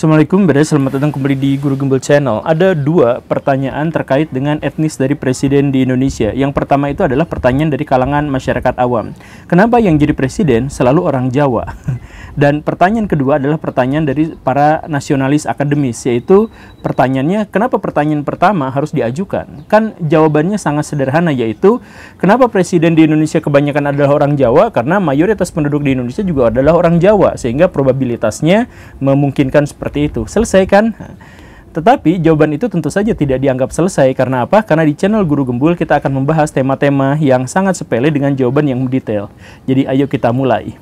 Assalamualaikum, selamat datang kembali di Guru Gembel Channel. Ada dua pertanyaan terkait dengan etnis dari presiden di Indonesia. Yang pertama itu adalah pertanyaan dari kalangan masyarakat awam. Kenapa yang jadi presiden selalu orang Jawa? Dan pertanyaan kedua adalah pertanyaan dari para nasionalis akademis, yaitu pertanyaannya, kenapa pertanyaan pertama harus diajukan? Kan jawabannya sangat sederhana, yaitu kenapa presiden di Indonesia kebanyakan adalah orang Jawa? Karena mayoritas penduduk di Indonesia juga adalah orang Jawa, sehingga probabilitasnya memungkinkan seperti itu. Selesai kan? Tetapi jawaban itu tentu saja tidak dianggap selesai. Karena apa? Karena di channel Guru Gembul kita akan membahas tema-tema yang sangat sepele dengan jawaban yang detail. Jadi ayo kita mulai.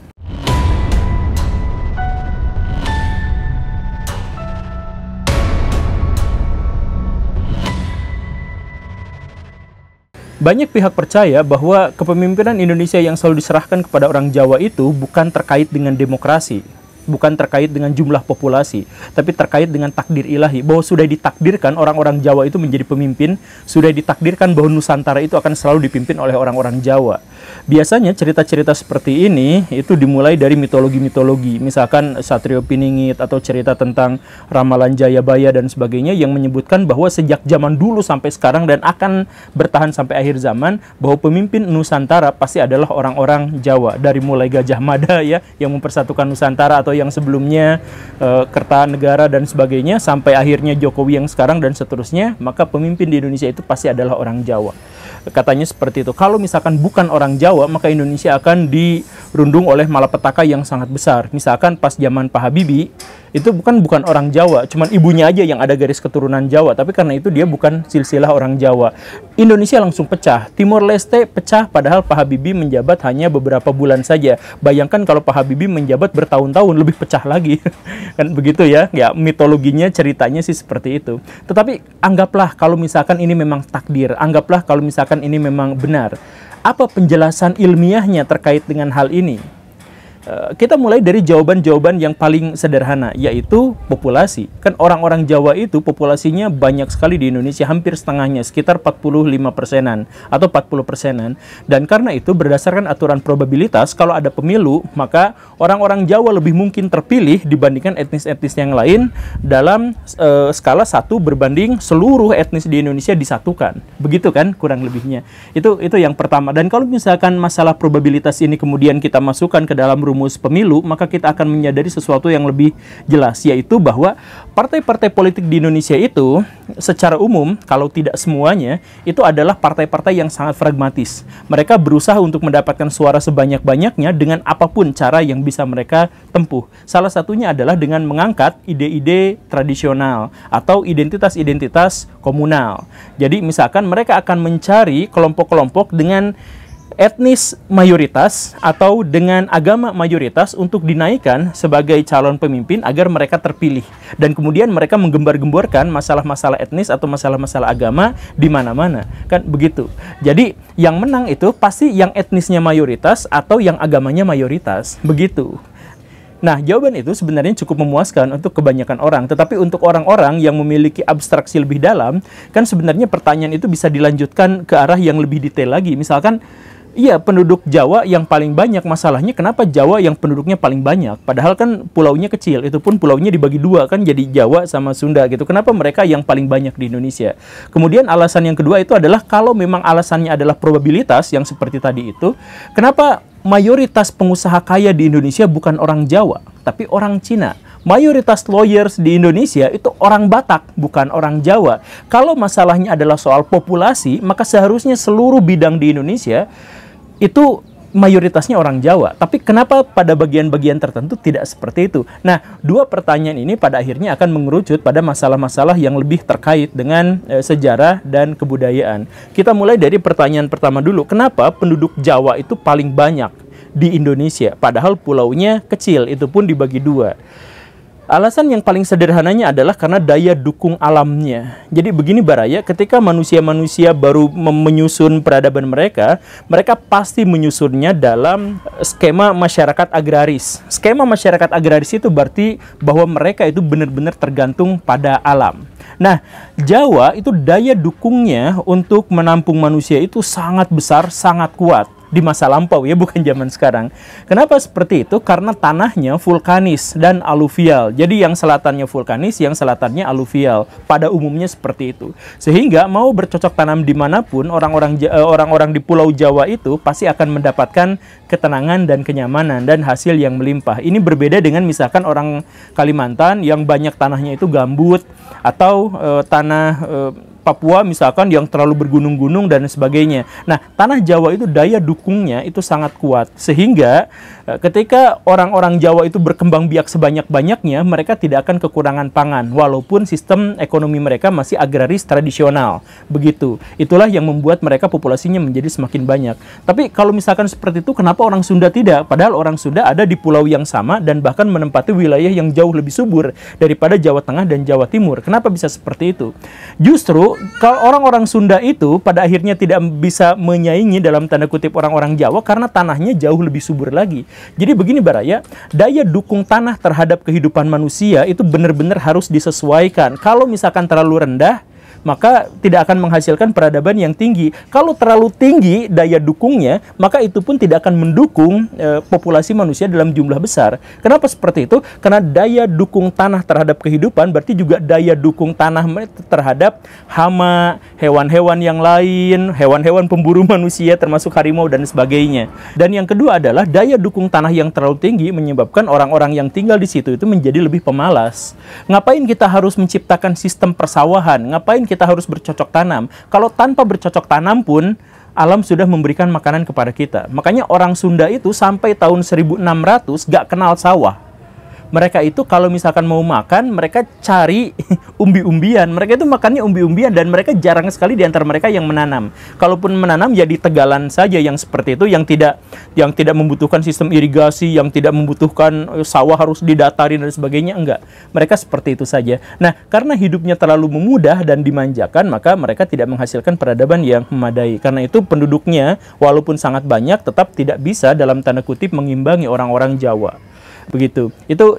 Banyak pihak percaya bahwa kepemimpinan Indonesia yang selalu diserahkan kepada orang Jawa itu bukan terkait dengan demokrasi, bukan terkait dengan jumlah populasi, tapi terkait dengan takdir ilahi, bahwa sudah ditakdirkan orang-orang Jawa itu menjadi pemimpin, sudah ditakdirkan bahwa Nusantara itu akan selalu dipimpin oleh orang-orang Jawa. Biasanya cerita-cerita seperti ini itu dimulai dari mitologi-mitologi, misalkan Satrio Piningit atau cerita tentang ramalan Jayabaya dan sebagainya yang menyebutkan bahwa sejak zaman dulu sampai sekarang dan akan bertahan sampai akhir zaman, bahwa pemimpin Nusantara pasti adalah orang-orang Jawa, dari mulai Gajah Mada ya yang mempersatukan Nusantara, atau yang sebelumnya Kertanegara dan sebagainya, sampai akhirnya Jokowi yang sekarang dan seterusnya, maka pemimpin di Indonesia itu pasti adalah orang Jawa. Katanya seperti itu. Kalau misalkan bukan orang Jawa, maka Indonesia akan dirundung oleh malapetaka yang sangat besar. Misalkan pas zaman Pak Habibie, itu bukan orang Jawa, cuman ibunya aja yang ada garis keturunan Jawa, tapi karena itu dia bukan silsilah orang Jawa. Indonesia langsung pecah. Timor Leste pecah padahal Pak Habibie menjabat hanya beberapa bulan saja. Bayangkan kalau Pak Habibie menjabat bertahun-tahun, lebih pecah lagi. Kan begitu ya. Ya, mitologinya, ceritanya sih seperti itu. Tetapi anggaplah kalau misalkan ini memang takdir, anggaplah kalau misalkan ini memang benar. Apa penjelasan ilmiahnya terkait dengan hal ini? Kita mulai dari jawaban-jawaban yang paling sederhana, yaitu populasi. Kan orang-orang Jawa itu populasinya banyak sekali di Indonesia, hampir setengahnya, sekitar 45%-an atau 40%-an. Dan karena itu berdasarkan aturan probabilitas, kalau ada pemilu, maka orang-orang Jawa lebih mungkin terpilih dibandingkan etnis-etnis yang lain dalam skala 1 berbanding seluruh etnis di Indonesia disatukan. Begitu kan kurang lebihnya. Itu yang pertama. Dan kalau misalkan masalah probabilitas ini kemudian kita masukkan ke dalam rumus pemilu, maka kita akan menyadari sesuatu yang lebih jelas, yaitu bahwa partai-partai politik di Indonesia itu secara umum, kalau tidak semuanya, itu adalah partai-partai yang sangat pragmatis. Mereka berusaha untuk mendapatkan suara sebanyak-banyaknya dengan apapun cara yang bisa mereka tempuh. Salah satunya adalah dengan mengangkat ide-ide tradisional atau identitas-identitas komunal. Jadi misalkan mereka akan mencari kelompok-kelompok dengan etnis mayoritas atau dengan agama mayoritas untuk dinaikkan sebagai calon pemimpin agar mereka terpilih. Dan kemudian mereka menggembar-gemborkan masalah-masalah etnis atau masalah-masalah agama di mana-mana. Kan begitu. Jadi yang menang itu pasti yang etnisnya mayoritas atau yang agamanya mayoritas. Begitu. Nah, jawaban itu sebenarnya cukup memuaskan untuk kebanyakan orang. Tetapi untuk orang-orang yang memiliki abstraksi lebih dalam, kan sebenarnya pertanyaan itu bisa dilanjutkan ke arah yang lebih detail lagi. Misalkan, iya, penduduk Jawa yang paling banyak, masalahnya kenapa Jawa yang penduduknya paling banyak? Padahal kan pulaunya kecil, itu pun pulaunya dibagi dua, kan jadi Jawa sama Sunda gitu. Kenapa mereka yang paling banyak di Indonesia? Kemudian alasan yang kedua itu adalah kalau memang alasannya adalah probabilitas yang seperti tadi itu, kenapa mayoritas pengusaha kaya di Indonesia bukan orang Jawa, tapi orang Cina? Mayoritas lawyers di Indonesia itu orang Batak, bukan orang Jawa. Kalau masalahnya adalah soal populasi, maka seharusnya seluruh bidang di Indonesia itu mayoritasnya orang Jawa. Tapi kenapa pada bagian-bagian tertentu tidak seperti itu? Nah, dua pertanyaan ini pada akhirnya akan mengerucut pada masalah-masalah yang lebih terkait dengan sejarah dan kebudayaan. Kita mulai dari pertanyaan pertama dulu. Kenapa penduduk Jawa itu paling banyak di Indonesia? Padahal pulaunya kecil, itu pun dibagi dua. Alasan yang paling sederhananya adalah karena daya dukung alamnya. Jadi begini Baraya, ketika manusia-manusia baru menyusun peradaban mereka, mereka pasti menyusunnya dalam skema masyarakat agraris. Skema masyarakat agraris itu berarti bahwa mereka itu benar-benar tergantung pada alam. Nah, Jawa itu daya dukungnya untuk menampung manusia itu sangat besar, sangat kuat. di masa lampau ya, bukan zaman sekarang. Kenapa seperti itu? Karena tanahnya vulkanis dan aluvial. Jadi yang selatannya vulkanis, yang selatannya aluvial. Pada umumnya seperti itu. Sehingga mau bercocok tanam dimanapun, orang-orang di Pulau Jawa itu pasti akan mendapatkan ketenangan dan kenyamanan dan hasil yang melimpah. Ini berbeda dengan misalkan orang Kalimantan yang banyak tanahnya itu gambut, atau tanah Papua misalkan yang terlalu bergunung-gunung dan sebagainya. Nah, tanah Jawa itu daya dukungnya itu sangat kuat. Sehingga ketika orang-orang Jawa itu berkembang biak sebanyak-banyaknya, mereka tidak akan kekurangan pangan. Walaupun sistem ekonomi mereka masih agraris tradisional. Begitu. Itulah yang membuat mereka populasinya menjadi semakin banyak. Tapi kalau misalkan seperti itu, kenapa orang Sunda tidak? Padahal orang Sunda ada di pulau yang sama dan bahkan menempati wilayah yang jauh lebih subur daripada Jawa Tengah dan Jawa Timur. Kenapa bisa seperti itu? Justru kalau orang-orang Sunda itu pada akhirnya tidak bisa menyaingi dalam tanda kutip orang-orang Jawa karena tanahnya jauh lebih subur lagi. Jadi begini Baraya, daya dukung tanah terhadap kehidupan manusia itu benar-benar harus disesuaikan. Kalau misalkan terlalu rendah, maka tidak akan menghasilkan peradaban yang tinggi. Kalau terlalu tinggi daya dukungnya, maka itu pun tidak akan mendukung populasi manusia dalam jumlah besar. Kenapa seperti itu? Karena daya dukung tanah terhadap kehidupan berarti juga daya dukung tanah terhadap hama, hewan-hewan yang lain, hewan-hewan pemburu manusia termasuk harimau dan sebagainya. Dan yang kedua adalah daya dukung tanah yang terlalu tinggi menyebabkan orang-orang yang tinggal di situ itu menjadi lebih pemalas. Ngapain kita harus menciptakan sistem persawahan? Ngapain kita harus bercocok tanam? Kalau tanpa bercocok tanam pun alam sudah memberikan makanan kepada kita. Makanya orang Sunda itu sampai tahun 1600 gak kenal sawah. Mereka itu kalau misalkan mau makan, mereka cari umbi-umbian. Mereka itu makannya umbi-umbian dan mereka jarang sekali di antara mereka yang menanam. Kalaupun menanam ya di tegalan saja yang seperti itu, yang tidak membutuhkan sistem irigasi, yang tidak membutuhkan sawah harus didatari dan sebagainya, enggak. Mereka seperti itu saja. Nah, karena hidupnya terlalu memudah dan dimanjakan, maka mereka tidak menghasilkan peradaban yang memadai. Karena itu penduduknya walaupun sangat banyak tetap tidak bisa dalam tanda kutip mengimbangi orang-orang Jawa. Begitu. Itu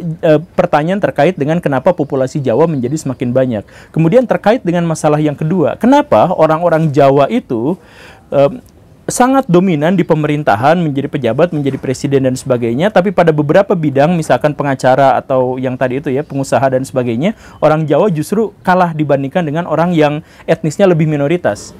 pertanyaan terkait dengan kenapa populasi Jawa menjadi semakin banyak. Kemudian terkait dengan masalah yang kedua, kenapa orang-orang Jawa itu sangat dominan di pemerintahan, menjadi pejabat, menjadi presiden dan sebagainya, tapi pada beberapa bidang, misalkan pengacara atau yang tadi itu ya, pengusaha dan sebagainya, orang Jawa justru kalah dibandingkan dengan orang yang etnisnya lebih minoritas.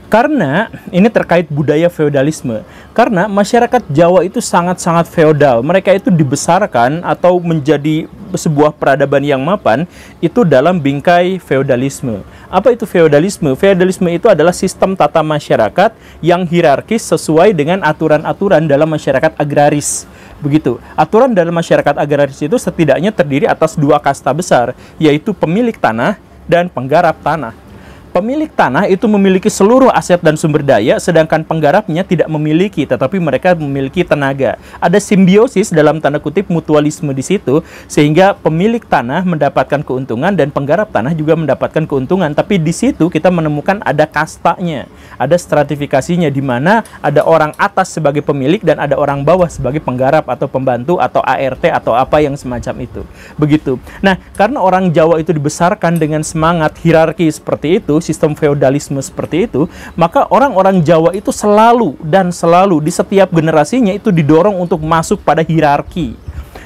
Karena ini terkait budaya feodalisme. Karena masyarakat Jawa itu sangat-sangat feodal. Mereka itu dibesarkan atau menjadi sebuah peradaban yang mapan itu dalam bingkai feodalisme. Apa itu feodalisme? Feodalisme itu adalah sistem tata masyarakat yang hierarkis sesuai dengan aturan-aturan dalam masyarakat agraris. Begitu. Aturan dalam masyarakat agraris itu setidaknya terdiri atas dua kasta besar, yaitu pemilik tanah dan penggarap tanah. Pemilik tanah itu memiliki seluruh aset dan sumber daya, sedangkan penggarapnya tidak memiliki, tetapi mereka memiliki tenaga. Ada simbiosis dalam tanda kutip mutualisme di situ, sehingga pemilik tanah mendapatkan keuntungan dan penggarap tanah juga mendapatkan keuntungan. Tapi di situ kita menemukan ada kastanya, ada stratifikasinya, di mana ada orang atas sebagai pemilik dan ada orang bawah sebagai penggarap atau pembantu atau ART atau apa yang semacam itu. Begitu. Nah, karena orang Jawa itu dibesarkan dengan semangat hierarki seperti itu, sistem feodalisme seperti itu, maka orang-orang Jawa itu selalu di setiap generasinya itu didorong untuk masuk pada hierarki.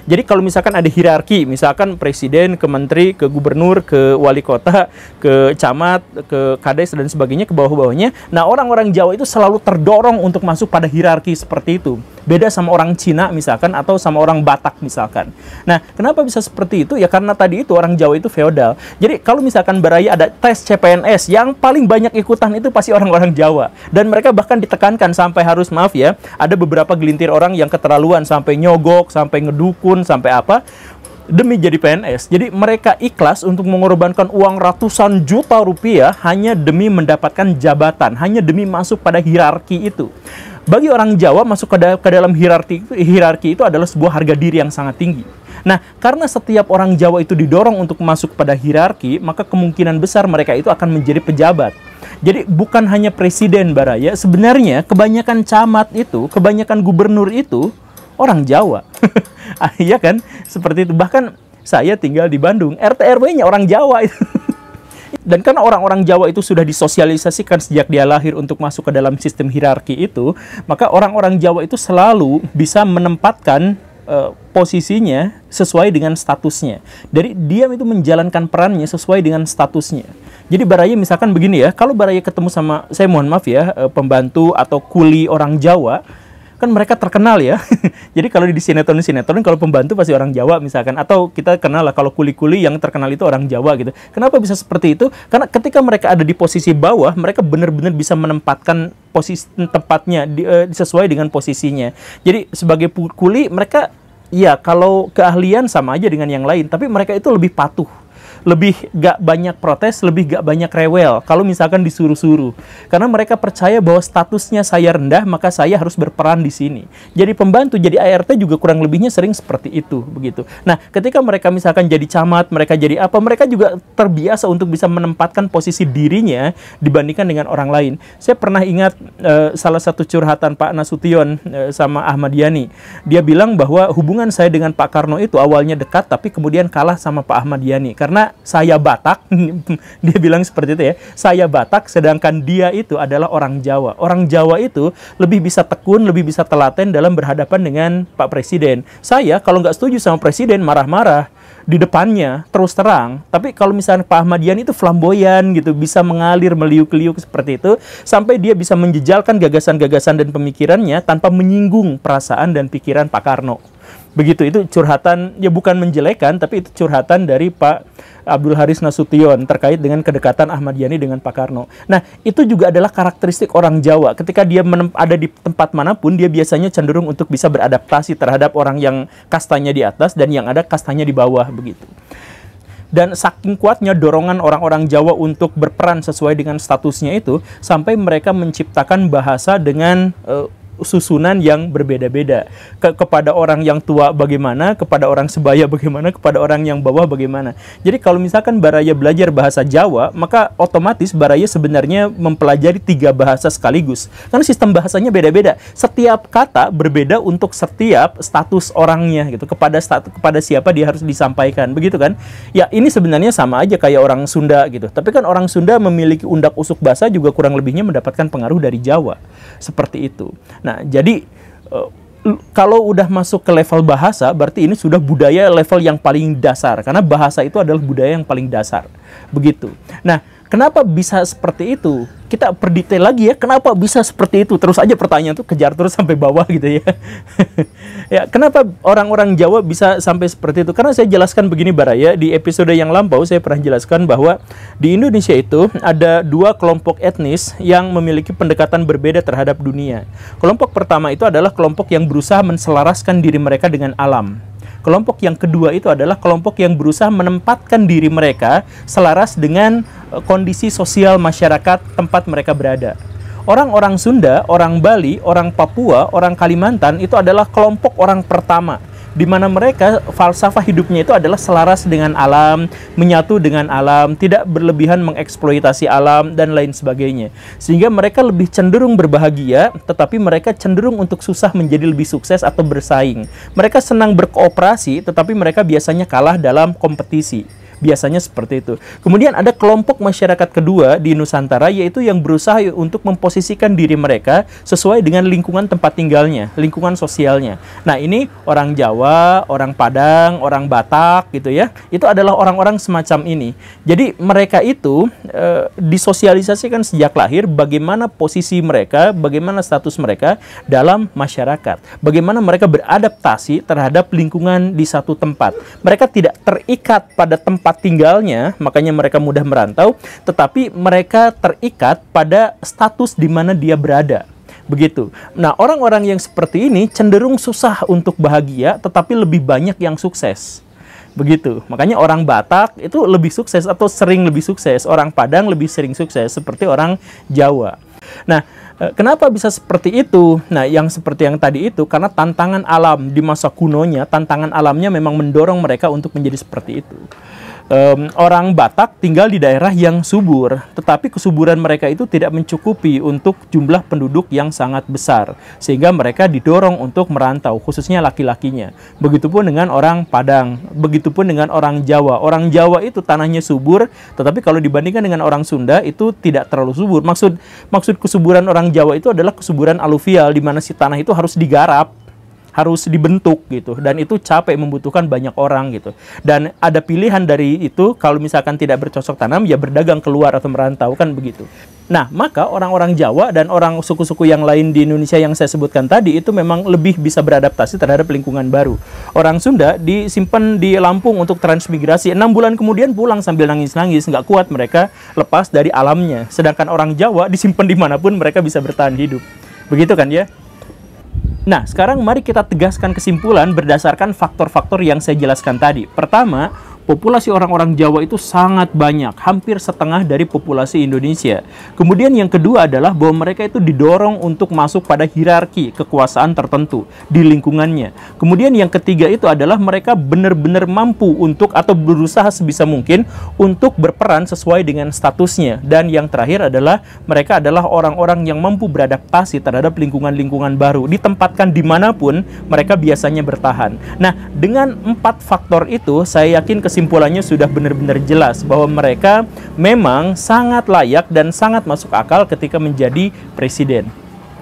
Jadi kalau misalkan ada hierarki, misalkan presiden, ke menteri, ke gubernur, ke wali kota, ke camat, ke kades dan sebagainya, ke bawah-bawahnya. Nah, orang-orang Jawa itu selalu terdorong untuk masuk pada hierarki seperti itu. Beda sama orang Cina misalkan, atau sama orang Batak misalkan. Nah, kenapa bisa seperti itu? Ya karena tadi itu orang Jawa itu feodal. Jadi kalau misalkan Baraya ada tes CPNS, yang paling banyak ikutan itu pasti orang-orang Jawa. Dan mereka bahkan ditekankan sampai harus, maaf ya, ada beberapa gelintir orang yang keterlaluan sampai nyogok, sampai ngedukun, sampai apa, demi jadi PNS. Jadi mereka ikhlas untuk mengorbankan uang ratusan juta rupiah hanya demi mendapatkan jabatan, hanya demi masuk pada hierarki itu. Bagi orang Jawa, masuk ke dalam hierarki itu adalah sebuah harga diri yang sangat tinggi. Nah, karena setiap orang Jawa itu didorong untuk masuk pada hierarki, maka kemungkinan besar mereka itu akan menjadi pejabat. Jadi bukan hanya presiden, Baraya, sebenarnya kebanyakan camat itu, kebanyakan gubernur itu orang Jawa. Iya kan? Seperti itu. Bahkan saya tinggal di Bandung, RT RW-nya orang Jawa itu. Dan karena orang-orang Jawa itu sudah disosialisasikan sejak dia lahir untuk masuk ke dalam sistem hierarki itu, maka orang-orang Jawa itu selalu bisa menempatkan posisinya sesuai dengan statusnya. Dari dia itu menjalankan perannya sesuai dengan statusnya. Jadi baraya misalkan begini ya, kalau baraya ketemu sama, saya mohon maaf ya, pembantu atau kuli orang Jawa, kan mereka terkenal ya. Jadi kalau di sinetron kalau pembantu pasti orang Jawa misalkan, atau kita kenal lah kalau kuli-kuli yang terkenal itu orang Jawa gitu. Kenapa bisa seperti itu? Karena ketika mereka ada di posisi bawah, mereka benar-benar bisa menempatkan posisi tempatnya sesuai dengan posisinya. Jadi sebagai kuli mereka ya kalau keahlian sama aja dengan yang lain, tapi mereka itu lebih patuh, lebih gak banyak protes, lebih gak banyak rewel kalau misalkan disuruh-suruh. Karena mereka percaya bahwa statusnya saya rendah, maka saya harus berperan di sini. Jadi pembantu, jadi ART juga kurang lebihnya sering seperti itu, begitu. Nah, ketika mereka misalkan jadi camat, mereka jadi apa, mereka juga terbiasa untuk bisa menempatkan posisi dirinya dibandingkan dengan orang lain. Saya pernah ingat salah satu curhatan Pak Nasution sama Ahmad Yani. Dia bilang bahwa hubungan saya dengan Pak Karno itu awalnya dekat, tapi kemudian kalah sama Pak Ahmad Yani. Karena saya Batak, dia bilang seperti itu ya, saya Batak, sedangkan dia itu adalah orang Jawa. Orang Jawa itu lebih bisa tekun, lebih bisa telaten dalam berhadapan dengan Pak Presiden. Saya kalau nggak setuju sama Presiden, marah-marah di depannya, terus terang. Tapi kalau misalnya Pak Ahmad Yani itu flamboyan gitu, bisa mengalir, meliuk-liuk seperti itu, sampai dia bisa menjejalkan gagasan-gagasan dan pemikirannya tanpa menyinggung perasaan dan pikiran Pak Karno. Begitu, itu curhatan, ya bukan menjelekan, tapi itu curhatan dari Pak Abdul Haris Nasution terkait dengan kedekatan Ahmad Yani dengan Pak Karno. Nah, itu juga adalah karakteristik orang Jawa. Ketika dia ada di tempat manapun, dia biasanya cenderung untuk bisa beradaptasi terhadap orang yang kastanya di atas dan yang ada kastanya di bawah, begitu. Dan saking kuatnya dorongan orang-orang Jawa untuk berperan sesuai dengan statusnya itu, sampai mereka menciptakan bahasa dengan susunan yang berbeda-beda. Kepada orang yang tua bagaimana, kepada orang sebaya bagaimana, kepada orang yang bawah bagaimana. Jadi kalau misalkan baraya belajar bahasa Jawa, maka otomatis baraya sebenarnya mempelajari 3 bahasa sekaligus. Karena sistem bahasanya beda-beda. Setiap kata berbeda untuk setiap status orangnya gitu. Kepada siapa dia harus disampaikan, begitu kan? Ya, ini sebenarnya sama aja kayak orang Sunda gitu. Tapi kan orang Sunda memiliki undak-usuk bahasa juga kurang lebihnya mendapatkan pengaruh dari Jawa. Seperti itu. Nah, jadi kalau udah masuk ke level bahasa, berarti ini sudah budaya level yang paling dasar. Karena bahasa itu adalah budaya yang paling dasar. Begitu. Nah, kenapa bisa seperti itu? Kita perdetail lagi ya, kenapa bisa seperti itu? Terus aja pertanyaan tuh kejar terus sampai bawah gitu ya. Ya, kenapa orang-orang Jawa bisa sampai seperti itu? Karena saya jelaskan begini Baraya, di episode yang lampau saya pernah jelaskan bahwa di Indonesia itu ada 2 kelompok etnis yang memiliki pendekatan berbeda terhadap dunia. Kelompok pertama itu adalah kelompok yang berusaha menselaraskan diri mereka dengan alam. Kelompok yang kedua itu adalah kelompok yang berusaha menempatkan diri mereka selaras dengan kondisi sosial masyarakat tempat mereka berada. Orang-orang Sunda, orang Bali, orang Papua, orang Kalimantan itu adalah kelompok orang pertama, di mana mereka falsafah hidupnya itu adalah selaras dengan alam, menyatu dengan alam, tidak berlebihan mengeksploitasi alam, dan lain sebagainya. Sehingga mereka lebih cenderung berbahagia, tetapi mereka cenderung untuk susah menjadi lebih sukses atau bersaing. Mereka senang berkooperasi, tetapi mereka biasanya kalah dalam kompetisi. Biasanya seperti itu. Kemudian ada kelompok masyarakat kedua di Nusantara, yaitu yang berusaha untuk memposisikan diri mereka sesuai dengan lingkungan tempat tinggalnya, lingkungan sosialnya. Nah, ini orang Jawa, orang Padang, orang Batak gitu ya. Itu adalah orang-orang semacam ini. Jadi mereka itu disosialisasikan sejak lahir bagaimana posisi mereka, bagaimana status mereka dalam masyarakat. Bagaimana mereka beradaptasi terhadap lingkungan di satu tempat. Mereka tidak terikat pada tempat tinggalnya, makanya mereka mudah merantau, tetapi mereka terikat pada status di mana dia berada. Begitu. Nah, orang-orang yang seperti ini cenderung susah untuk bahagia, tetapi lebih banyak yang sukses. Begitu. Makanya orang Batak itu lebih sukses atau sering lebih sukses. Orang Padang lebih sering sukses seperti orang Jawa. Nah, Kenapa bisa seperti itu? Nah, yang seperti yang tadi itu, karena tantangan alam di masa kunonya, tantangan alamnya memang mendorong mereka untuk menjadi seperti itu. Orang Batak tinggal di daerah yang subur, tetapi kesuburan mereka itu tidak mencukupi untuk jumlah penduduk yang sangat besar, sehingga mereka didorong untuk merantau, khususnya laki-lakinya. Begitupun dengan orang Padang, begitupun dengan orang Jawa. Orang Jawa itu tanahnya subur, tetapi kalau dibandingkan dengan orang Sunda itu tidak terlalu subur. Maksud kesuburan orang Jawa itu adalah kesuburan aluvial, di mana si tanah itu harus digarap, harus dibentuk gitu, dan itu capek, membutuhkan banyak orang gitu. Dan ada pilihan dari itu, kalau misalkan tidak bercocok tanam ya berdagang keluar atau merantau, kan begitu. Nah, maka orang-orang Jawa dan orang suku-suku yang lain di Indonesia yang saya sebutkan tadi itu memang lebih bisa beradaptasi terhadap lingkungan baru. Orang Sunda disimpan di Lampung untuk transmigrasi, 6 bulan kemudian pulang sambil nangis-nangis, nggak kuat mereka lepas dari alamnya. Sedangkan orang Jawa disimpan dimanapun mereka bisa bertahan hidup. Begitu kan ya? Nah, sekarang mari kita tegaskan kesimpulan berdasarkan faktor-faktor yang saya jelaskan tadi. Pertama, populasi orang-orang Jawa itu sangat banyak, hampir setengah dari populasi Indonesia. Kemudian yang kedua adalah bahwa mereka itu didorong untuk masuk pada hierarki kekuasaan tertentu di lingkungannya. Kemudian yang ketiga itu adalah mereka benar-benar mampu untuk atau berusaha sebisa mungkin untuk berperan sesuai dengan statusnya. Dan yang terakhir adalah mereka adalah orang-orang yang mampu beradaptasi terhadap lingkungan-lingkungan baru. Ditempatkan dimanapun, mereka biasanya bertahan. Nah, dengan 4 faktor itu, saya yakin kesimpulannya sudah benar-benar jelas bahwa mereka memang sangat layak dan sangat masuk akal ketika menjadi presiden.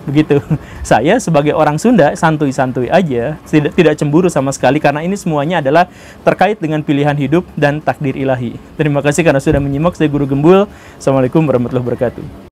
Begitu. Saya sebagai orang Sunda santuy-santuy aja, tidak cemburu sama sekali, karena ini semuanya adalah terkait dengan pilihan hidup dan takdir ilahi. Terima kasih karena sudah menyimak. Saya Guru Gembul. Assalamualaikum warahmatullahi wabarakatuh.